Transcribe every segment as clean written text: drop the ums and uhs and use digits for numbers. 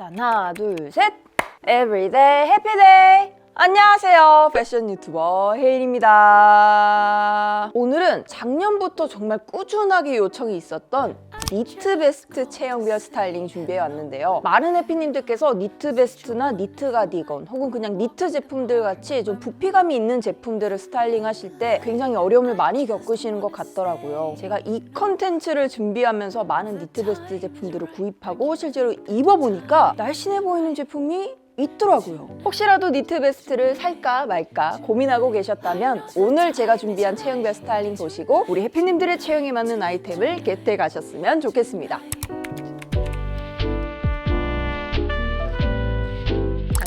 하나, 둘, 셋! Everyday Happy Day! 안녕하세요. 패션 유튜버 혜인입니다. 오늘은 작년부터 정말 꾸준하게 요청이 있었던 니트 베스트 체형별 스타일링 준비해 왔는데요. 많은 해피님들께서 니트 베스트나 니트 가디건 혹은 그냥 니트 제품들 같이 좀 부피감이 있는 제품들을 스타일링 하실 때 굉장히 어려움을 많이 겪으시는 것 같더라고요. 제가 이 컨텐츠를 준비하면서 많은 니트 베스트 제품들을 구입하고 실제로 입어보니까 날씬해 보이는 제품이 있더라고요. 혹시라도 니트 베스트를 살까 말까 고민하고 계셨다면 오늘 제가 준비한 체형별 스타일링 보시고 우리 해피님들의 체형에 맞는 아이템을 겟해 가셨으면 좋겠습니다.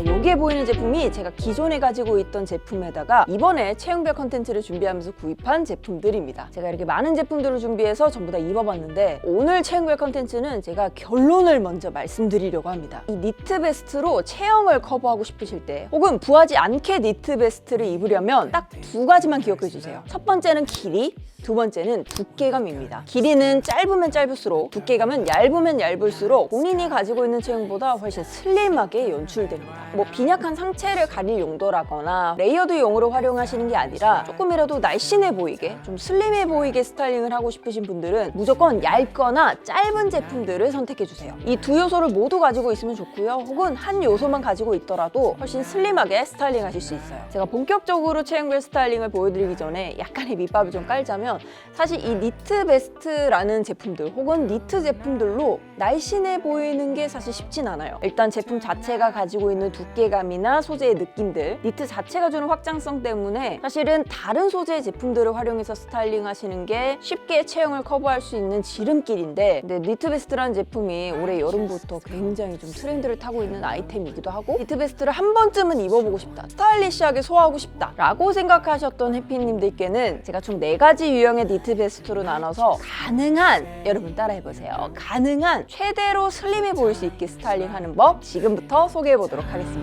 여기에 보이는 제품이 제가 기존에 가지고 있던 제품에다가 이번에 체형별 컨텐츠를 준비하면서 구입한 제품들입니다. 제가 이렇게 많은 제품들을 준비해서 전부 다 입어봤는데 오늘 체형별 컨텐츠는 제가 결론을 먼저 말씀드리려고 합니다. 이 니트 베스트로 체형을 커버하고 싶으실 때 혹은 부하지 않게 니트 베스트를 입으려면 딱 두 가지만 기억해 주세요. 첫 번째는 길이, 두 번째는 두께감입니다. 길이는 짧으면 짧을수록, 두께감은 얇으면 얇을수록 본인이 가지고 있는 체형보다 훨씬 슬림하게 연출됩니다. 뭐 빈약한 상체를 가릴 용도라거나 레이어드용으로 활용하시는 게 아니라 조금이라도 날씬해 보이게, 좀 슬림해 보이게 스타일링을 하고 싶으신 분들은 무조건 얇거나 짧은 제품들을 선택해 주세요. 이 두 요소를 모두 가지고 있으면 좋고요. 혹은 한 요소만 가지고 있더라도 훨씬 슬림하게 스타일링 하실 수 있어요. 제가 본격적으로 체형별 스타일링을 보여드리기 전에 약간의 밑밥을 좀 깔자면 사실 이 니트 베스트라는 제품들 혹은 니트 제품들로 날씬해 보이는 게 사실 쉽진 않아요. 일단 제품 자체가 가지고 있는 두께감이나 소재의 느낌들, 니트 자체가 주는 확장성 때문에 사실은 다른 소재의 제품들을 활용해서 스타일링 하시는 게 쉽게 체형을 커버할 수 있는 지름길인데, 근데 니트 베스트라는 제품이 올해 여름부터 굉장히 좀 트렌드를 타고 있는 아이템이기도 하고 니트 베스트를 한 번쯤은 입어보고 싶다, 스타일리시하게 소화하고 싶다 라고 생각하셨던 해피님들께는 제가 총 4가지 유형의 니트 베스트로 나눠서 가능한, 여러분 따라해보세요, 가능한 최대로 슬림해 보일 수 있게 스타일링하는 법 지금부터 소개해 보도록 하겠습니다.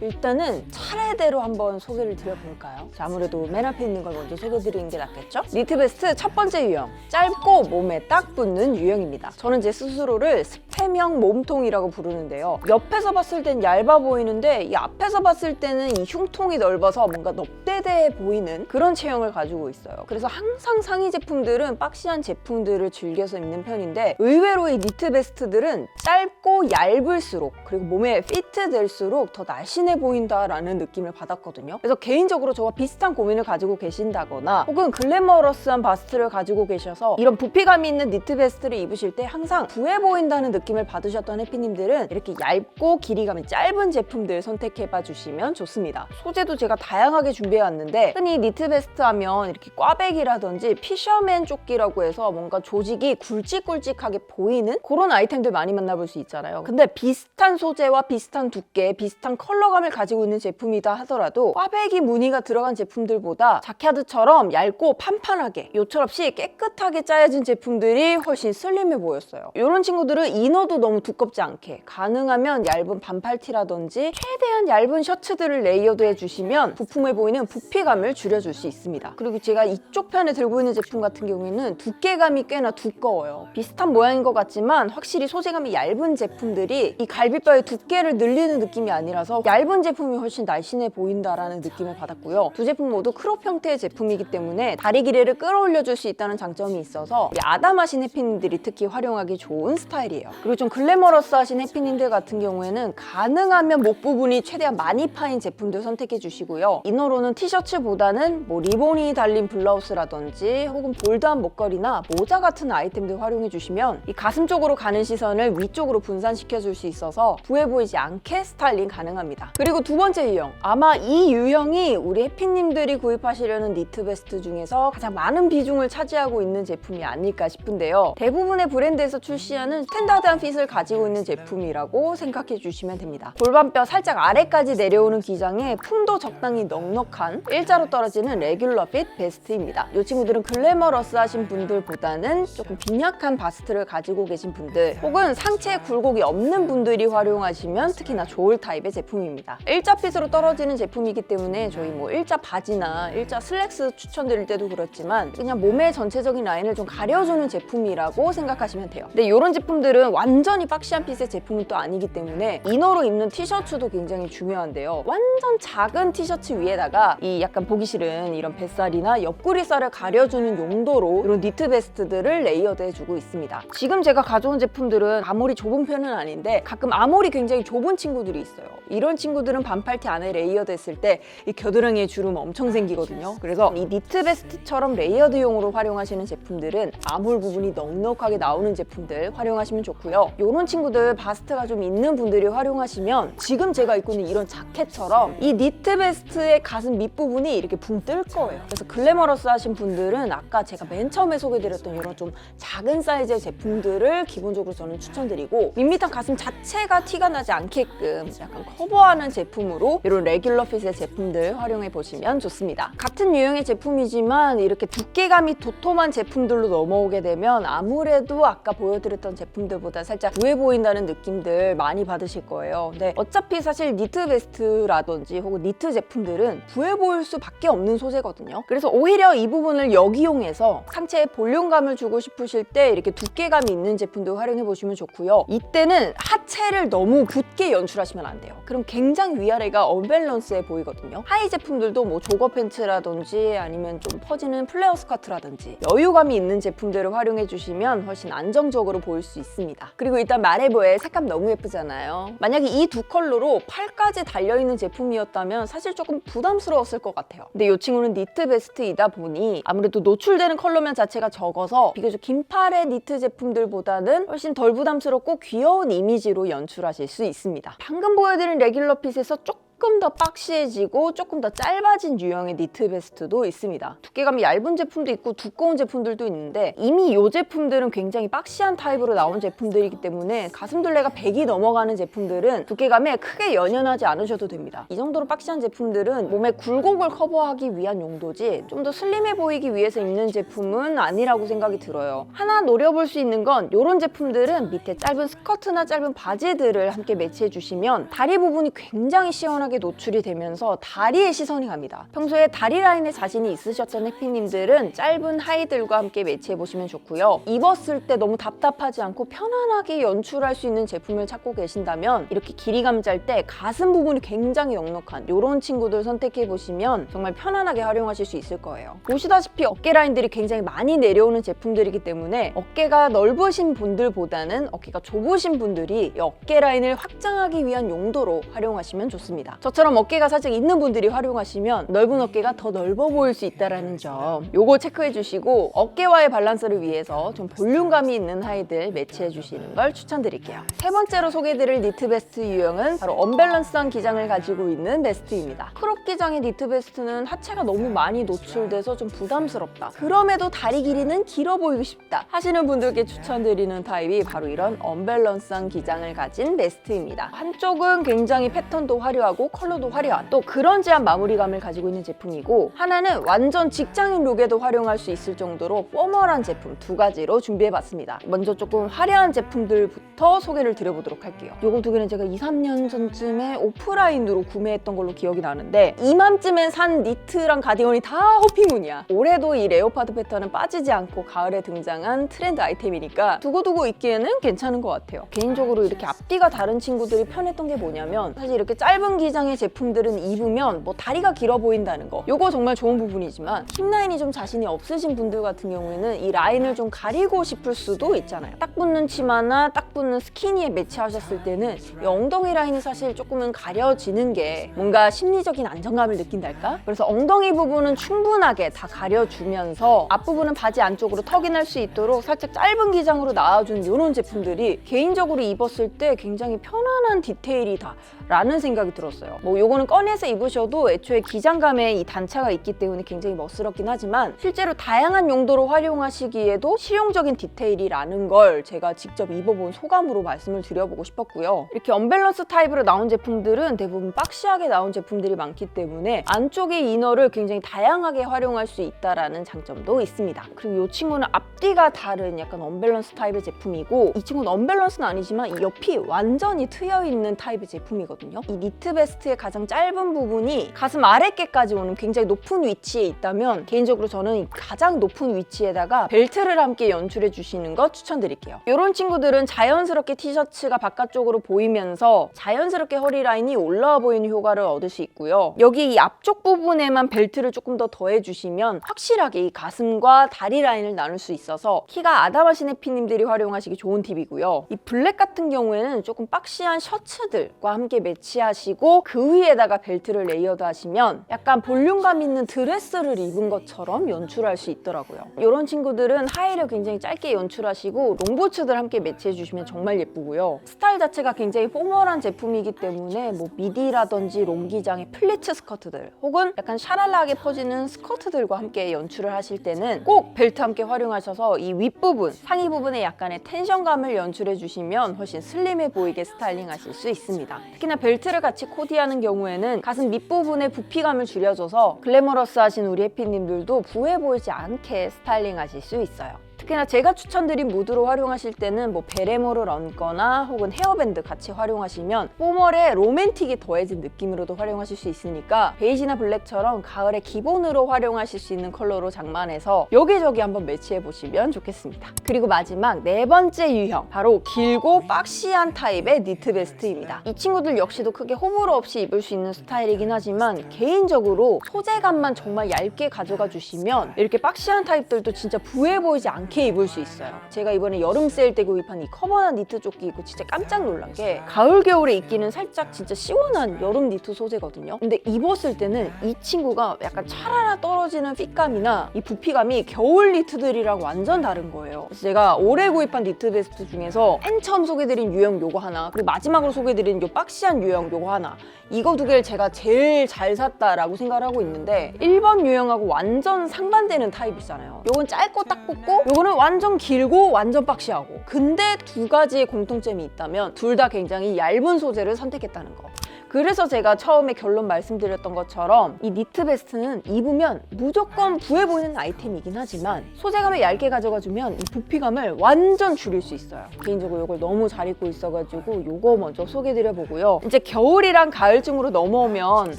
일단은 차례대로 한번 소개를 드려볼까요? 자, 아무래도 맨 앞에 있는 걸 먼저 소개드리는 게 낫겠죠? 니트 베스트 첫 번째 유형, 짧고 몸에 딱 붙는 유형입니다. 저는 제 스스로를 스팸형 몸통이라고 부르는데요. 옆에서 봤을 땐 얇아 보이는데 이 앞에서 봤을 때는 이 흉통이 넓어서 뭔가 넙대대해 보이는 그런 체형을 가지고 있어요. 그래서 항상 상의 제품들은 박시한 제품들을 즐겨서 입는 편인데 의외로 이 니트 베스트들은 짧고 얇을수록 그리고 몸에 피트 될수록 더 날씬해 보인다라는 느낌을 받았거든요. 그래서 개인적으로 저와 비슷한 고민을 가지고 계신다거나 혹은 글래머러스한 바스트를 가지고 계셔서 이런 부피감이 있는 니트 베스트를 입으실 때 항상 부해 보인다는 느낌을 받으셨던 해피님들은 이렇게 얇고 길이감이 짧은 제품들 선택해봐 주시면 좋습니다. 소재도 제가 다양하게 준비해왔는데 흔히 니트 베스트 하면 이렇게 꽈배기라든지 피셔맨 조끼라고 해서 뭔가 조직이 굵직굵직하게 보이는 그런 아이템들 많이 만나볼 수 있잖아요. 근데 비슷한 소재와 비슷한 두께, 비슷한 컬러감을 가지고 있는 제품이다 하더라도 꽈배기 무늬가 들어간 제품들보다 자켓처럼 얇고 판판하게 요철 없이 깨끗하게 짜여진 제품들이 훨씬 슬림해 보였어요. 이런 친구들은 이너도 너무 두껍지 않게 가능하면 얇은 반팔티라든지 최대한 얇은 셔츠들을 레이어드 해주시면 부품해 보이는 부피감을 줄여줄 수 있습니다. 그리고 제가 이쪽 편에 들고 있는 제품 같은 경우에는 두께감이 꽤나 두꺼워요. 비슷한 모양인 것 같지만 확실히 소재감이 얇은 제품들이 이 갈비뼈의 두께를 늘리는 느낌이 아니라서 얇은 제품이 훨씬 날씬해 보인다라는 느낌을 받았고요. 두 제품 모두 크롭 형태의 제품이기 때문에 다리 길이를 끌어올려줄 수 있다는 장점이 있어서 아담하신 해피님들이 특히 활용하기 좋은 스타일이에요. 그리고 좀 글래머러스하신 해피님들 같은 경우에는 가능하면 목 부분이 최대한 많이 파인 제품들 선택해 주시고요. 이너로는 티셔츠보다는 뭐 리본이 달린 블라우스라든지 혹은 볼드한 목걸이나 모자 같은 아이템들 활용해 주시면 이 가슴 쪽으로 가는 시선을 위쪽으로 분산시켜 줄 수 있어서 부해 보이지 않게 스타일링 가능합니다. 그리고 두 번째 유형, 아마 이 유형이 우리 해피님들이 구입하시려는 니트 베스트 중에서 가장 많은 비중을 차지하고 있는 제품이 아닐까 싶은데요. 대부분의 브랜드에서 출시하는 스탠다드한 핏을 가지고 있는 제품이라고 생각해 주시면 됩니다. 골반뼈 살짝 아래까지 내려오는 기장에 품도 적당히 넉넉한 일자로 떨어지는 레귤러 핏 베스트입니다. 이 친구들은 글래머러스 하신 분들보다는 조금 빈약한 바스트를 가지고 계신 분들 혹은 상체에 굴곡이 없는 분들이 활용하시면 특히나 좋을 타입의 제품입니다. 있습니다. 일자 핏으로 떨어지는 제품이기 때문에 저희 뭐 일자 바지나 일자 슬랙스 추천드릴 때도 그렇지만 그냥 몸의 전체적인 라인을 좀 가려주는 제품이라고 생각하시면 돼요. 근데 이런 제품들은 완전히 박시한 핏의 제품은 또 아니기 때문에 이너로 입는 티셔츠도 굉장히 중요한데요. 완전 작은 티셔츠 위에다가 이 약간 보기 싫은 이런 뱃살이나 옆구리살을 가려주는 용도로 이런 니트 베스트들을 레이어드 해주고 있습니다. 지금 제가 가져온 제품들은 아무리 좁은 편은 아닌데 가끔 아무리 굉장히 좁은 친구들이 있어요. 이런 친구들은 반팔티 안에 레이어드 했을 때 이 겨드랑이에 주름 엄청 생기거든요. 그래서 이 니트 베스트처럼 레이어드용으로 활용하시는 제품들은 아몰 부분이 넉넉하게 나오는 제품들 활용하시면 좋고요. 이런 친구들 바스트가 좀 있는 분들이 활용하시면 지금 제가 입고 있는 이런 자켓처럼 이 니트 베스트의 가슴 밑부분이 이렇게 붕 뜰 거예요. 그래서 글래머러스 하신 분들은 아까 제가 맨 처음에 소개드렸던 이런 좀 작은 사이즈의 제품들을 기본적으로 저는 추천드리고 밋밋한 가슴 자체가 티가 나지 않게끔 약간 커버하는 제품으로 이런 레귤러 핏의 제품들 활용해 보시면 좋습니다. 같은 유형의 제품이지만 이렇게 두께감이 도톰한 제품들로 넘어오게 되면 아무래도 아까 보여드렸던 제품들보다 살짝 부해 보인다는 느낌들 많이 받으실 거예요. 근데 어차피 사실 니트 베스트라든지 혹은 니트 제품들은 부해 보일 수밖에 없는 소재거든요. 그래서 오히려 이 부분을 역이용해서 상체에 볼륨감을 주고 싶으실 때 이렇게 두께감이 있는 제품도 활용해 보시면 좋고요. 이때는 하체를 너무 붓게 연출하시면 안 돼요. 그럼 굉장히 위아래가 언밸런스해 보이거든요. 하의 제품들도 뭐 조거 팬츠라든지 아니면 좀 퍼지는 플레어 스커트라든지 여유감이 있는 제품들을 활용해 주시면 훨씬 안정적으로 보일 수 있습니다. 그리고 일단 마레보의 색감 너무 예쁘잖아요. 만약에 이 두 컬러로 팔까지 달려있는 제품이었다면 사실 조금 부담스러웠을 것 같아요. 근데 이 친구는 니트 베스트이다 보니 아무래도 노출되는 컬러면 자체가 적어서 비교적 긴 팔의 니트 제품들보다는 훨씬 덜 부담스럽고 귀여운 이미지로 연출하실 수 있습니다. 방금 보여드린 레귤러 핏에서 조금 더 박시해지고 조금 더 짧아진 유형의 니트 베스트도 있습니다. 두께감이 얇은 제품도 있고 두꺼운 제품들도 있는데 이미 이 제품들은 굉장히 박시한 타입으로 나온 제품들이기 때문에 가슴둘레가 100이 넘어가는 제품들은 두께감에 크게 연연하지 않으셔도 됩니다. 이 정도로 박시한 제품들은 몸의 굴곡을 커버하기 위한 용도지 좀 더 슬림해 보이기 위해서 입는 제품은 아니라고 생각이 들어요. 하나 노려볼 수 있는 건 이런 제품들은 밑에 짧은 스커트나 짧은 바지들을 함께 매치해 주시면 다리 부분이 굉장히 시원하게 노출이 되면서 다리에 시선이 갑니다. 평소에 다리 라인에 자신이 있으셨던 해피님들은 짧은 하의들과 함께 매치해 보시면 좋고요. 입었을 때 너무 답답하지 않고 편안하게 연출할 수 있는 제품을 찾고 계신다면 이렇게 길이감 짤 때 가슴 부분이 굉장히 넉넉한 이런 친구들 선택해 보시면 정말 편안하게 활용하실 수 있을 거예요. 보시다시피 어깨 라인들이 굉장히 많이 내려오는 제품들이기 때문에 어깨가 넓으신 분들보다는 어깨가 좁으신 분들이 이 어깨 라인을 확장하기 위한 용도로 활용하시면 좋습니다. 저처럼 어깨가 살짝 있는 분들이 활용하시면 넓은 어깨가 더 넓어 보일 수 있다는 점 요거 체크해 주시고 어깨와의 밸런스를 위해서 좀 볼륨감이 있는 하의들 매치해 주시는 걸 추천드릴게요. 세 번째로 소개해드릴 니트 베스트 유형은 바로 언밸런스한 기장을 가지고 있는 베스트입니다. 크롭 기장의 니트 베스트는 하체가 너무 많이 노출돼서 좀 부담스럽다. 그럼에도 다리 길이는 길어 보이고 싶다 하시는 분들께 추천드리는 타입이 바로 이런 언밸런스한 기장을 가진 베스트입니다. 한쪽은 굉장히 패턴도 화려하고 컬러도 화려한 또 그런지한 마무리감을 가지고 있는 제품이고 하나는 완전 직장인 룩에도 활용할 수 있을 정도로 포멀한 제품 두 가지로 준비해봤습니다. 먼저 조금 화려한 제품들부터 소개를 드려보도록 할게요. 요거 두 개는 제가 2, 3년 전쯤에 오프라인으로 구매했던 걸로 기억이 나는데 이맘쯤에 산 니트랑 가디건이 다 호피무늬야. 올해도 이 레오파드 패턴은 빠지지 않고 가을에 등장한 트렌드 아이템이니까 두고두고 입기에는 괜찮은 것 같아요. 개인적으로 이렇게 앞뒤가 다른 친구들이 편했던 게 뭐냐면 사실 이렇게 짧은 기장의 제품들은 입으면 뭐 다리가 길어 보인다는 거 요거 정말 좋은 부분이지만 힙라인이 좀 자신이 없으신 분들 같은 경우에는 이 라인을 좀 가리고 싶을 수도 있잖아요. 딱 붙는 치마나 딱 붙는 스키니에 매치하셨을 때는 이 엉덩이 라인이 사실 조금은 가려지는 게 뭔가 심리적인 안정감을 느낀달까? 그래서 엉덩이 부분은 충분하게 다 가려주면서 앞부분은 바지 안쪽으로 턱이 날 수 있도록 살짝 짧은 기장으로 나와준 이런 제품들이 개인적으로 입었을 때 굉장히 편안한 디테일이다 라는 생각이 들었어요. 뭐 요거는 꺼내서 입으셔도 애초에 기장감에 이 단차가 있기 때문에 굉장히 멋스럽긴 하지만 실제로 다양한 용도로 활용하시기에도 실용적인 디테일이라는 걸 제가 직접 입어본 소감으로 말씀을 드려보고 싶었고요. 이렇게 언밸런스 타입으로 나온 제품들은 대부분 박시하게 나온 제품들이 많기 때문에 안쪽의 이너를 굉장히 다양하게 활용할 수 있다는 장점도 있습니다. 그리고 이 친구는 앞뒤가 다른 약간 언밸런스 타입의 제품이고 이 친구는 언밸런스는 아니지만 이 옆이 완전히 트여있는 타입의 제품이거든요. 이 니트 베스트 베스트의 가장 짧은 부분이 가슴 아랫께까지 오는 굉장히 높은 위치에 있다면 개인적으로 저는 가장 높은 위치에다가 벨트를 함께 연출해 주시는 거 추천드릴게요. 이런 친구들은 자연스럽게 티셔츠가 바깥쪽으로 보이면서 자연스럽게 허리 라인이 올라와 보이는 효과를 얻을 수 있고요. 여기 이 앞쪽 부분에만 벨트를 조금 더 더해주시면 확실하게 이 가슴과 다리 라인을 나눌 수 있어서 키가 아담하신 해피님들이 활용하시기 좋은 팁이고요. 이 블랙 같은 경우에는 조금 박시한 셔츠들과 함께 매치하시고 그 위에다가 벨트를 레이어드 하시면 약간 볼륨감 있는 드레스를 입은 것처럼 연출할 수 있더라고요. 이런 친구들은 하의를 굉장히 짧게 연출하시고 롱부츠들 함께 매치해 주시면 정말 예쁘고요. 스타일 자체가 굉장히 포멀한 제품이기 때문에 뭐 미디라든지 롱기장의 플리츠 스커트들 혹은 약간 샤랄라하게 퍼지는 스커트들과 함께 연출을 하실 때는 꼭 벨트 함께 활용하셔서 이 윗부분, 상의 부분에 약간의 텐션감을 연출해 주시면 훨씬 슬림해 보이게 스타일링 하실 수 있습니다. 특히나 벨트를 같이 코디하는 경우에는 가슴 밑부분의 부피감을 줄여줘서 글래머러스 하신 우리 해피님들도 부해 보이지 않게 스타일링 하실 수 있어요. 특히나 제가 추천드린 무드로 활용하실 때는 뭐 베레모를 얹거나 혹은 헤어밴드 같이 활용하시면 포멀에 로맨틱이 더해진 느낌으로도 활용하실 수 있으니까 베이지나 블랙처럼 가을에 기본으로 활용하실 수 있는 컬러로 장만해서 여기저기 한번 매치해보시면 좋겠습니다. 그리고 마지막 네 번째 유형, 바로 길고 박시한 타입의 니트 베스트입니다. 이 친구들 역시도 크게 호불호 없이 입을 수 있는 스타일이긴 하지만 개인적으로 소재감만 정말 얇게 가져가 주시면 이렇게 박시한 타입들도 진짜 부해 보이지 않게 입을 수 있어요. 제가 이번에 여름 세일 때 구입한 이 커버난 니트 조끼 입고 진짜 깜짝 놀란 게 가을 겨울에 입기는 살짝 진짜 시원한 여름 니트 소재거든요. 근데 입었을 때는 이 친구가 약간 차라라 떨어지는 핏감이나 이 부피감이 겨울 니트들이랑 완전 다른 거예요. 그래서 제가 올해 구입한 니트 베스트 중에서 맨 처음 소개드린 유형 요거 하나, 그리고 마지막으로 소개드린 요 박시한 유형 요거 하나, 이거 두 개를 제가 제일 잘 샀다라고 생각을 하고 있는데 1번 유형하고 완전 상반되는 타입이잖아요. 요건 짧고 딱 붙고 요거는 완전 길고 완전 박시하고, 근데 두 가지의 공통점이 있다면 둘 다 굉장히 얇은 소재를 선택했다는 거. 그래서 제가 처음에 결론 말씀드렸던 것처럼 이 니트 베스트는 입으면 무조건 부해 보이는 아이템이긴 하지만 소재감을 얇게 가져가주면 이 부피감을 완전 줄일 수 있어요. 개인적으로 이걸 너무 잘 입고 있어가지고 이거 먼저 소개드려보고요. 이제 겨울이랑 가을쯤으로 넘어오면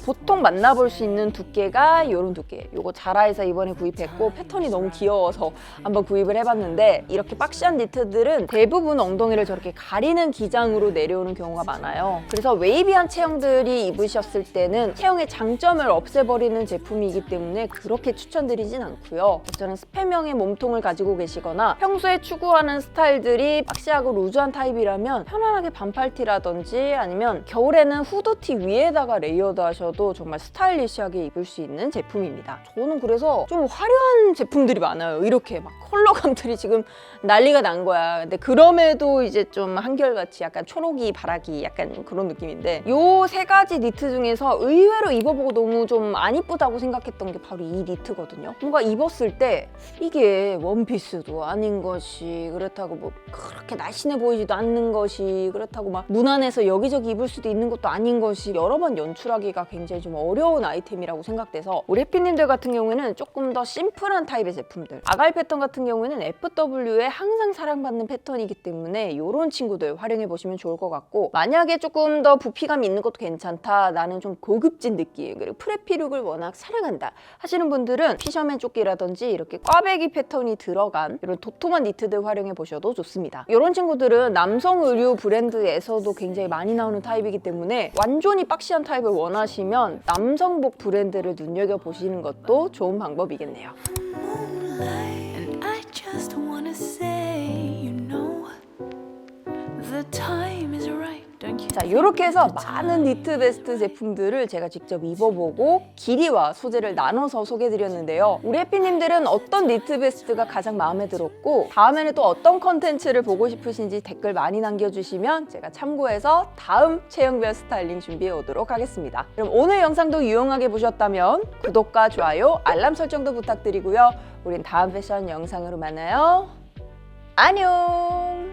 보통 만나볼 수 있는 두께가 이런 두께. 이거 자라에서 이번에 구입했고 패턴이 너무 귀여워서 한번 구입을 해봤는데, 이렇게 박시한 니트들은 대부분 엉덩이를 저렇게 가리는 기장으로 내려오는 경우가 많아요. 그래서 웨이비한 체형들 이 입으셨을 때는 체형의 장점을 없애버리는 제품이기 때문에 그렇게 추천드리진 않고요. 저는 스팸형의 몸통을 가지고 계시거나 평소에 추구하는 스타일들이 박시하고 루즈한 타입이라면 편안하게 반팔티라든지 아니면 겨울에는 후드티 위에다가 레이어드 하셔도 정말 스타일리시하게 입을 수 있는 제품입니다. 저는 그래서 좀 화려한 제품들이 많아요. 이렇게 막 컬러감들이 지금 난리가 난 거야. 근데 그럼에도 이제 좀 한결같이 약간 초록이 바라기 약간 그런 느낌인데, 요 세 가지 니트 중에서 의외로 입어보고 너무 좀 안 이쁘다고 생각했던 게 바로 이 니트거든요. 뭔가 입었을 때 이게 원피스도 아닌 것이, 그렇다고 뭐 그렇게 날씬해 보이지도 않는 것이, 그렇다고 막 무난해서 여기저기 입을 수도 있는 것도 아닌 것이, 여러 번 연출하기가 굉장히 좀 어려운 아이템이라고 생각돼서 우리 해피님들 같은 경우에는 조금 더 심플한 타입의 제품들, 아갈 패턴 같은 경우에는 FW의 항상 사랑받는 패턴이기 때문에 이런 친구들 활용해 보시면 좋을 것 같고, 만약에 조금 더 부피감이 있는 것도 괜찮다, 나는 좀 고급진 느낌, 그리고 프레피 룩을 워낙 사랑한다 하시는 분들은 피셔맨 조끼라든지 이렇게 꽈배기 패턴이 들어간 이런 도톰한 니트들 활용해 보셔도 좋습니다. 이런 친구들은 남성 의류 브랜드에서도 굉장히 많이 나오는 타입이기 때문에 완전히 박시한 타입을 원하시면 남성복 브랜드를 눈여겨보시는 것도 좋은 방법이겠네요. 자, 이렇게 해서 많은 니트 베스트 제품들을 제가 직접 입어보고 길이와 소재를 나눠서 소개해드렸는데요. 우리 해피님들은 어떤 니트 베스트가 가장 마음에 들었고 다음에는 또 어떤 컨텐츠를 보고 싶으신지 댓글 많이 남겨주시면 제가 참고해서 다음 체형별 스타일링 준비해 오도록 하겠습니다. 그럼 오늘 영상도 유용하게 보셨다면 구독과 좋아요, 알람 설정도 부탁드리고요. 우린 다음 패션 영상으로 만나요. 안녕!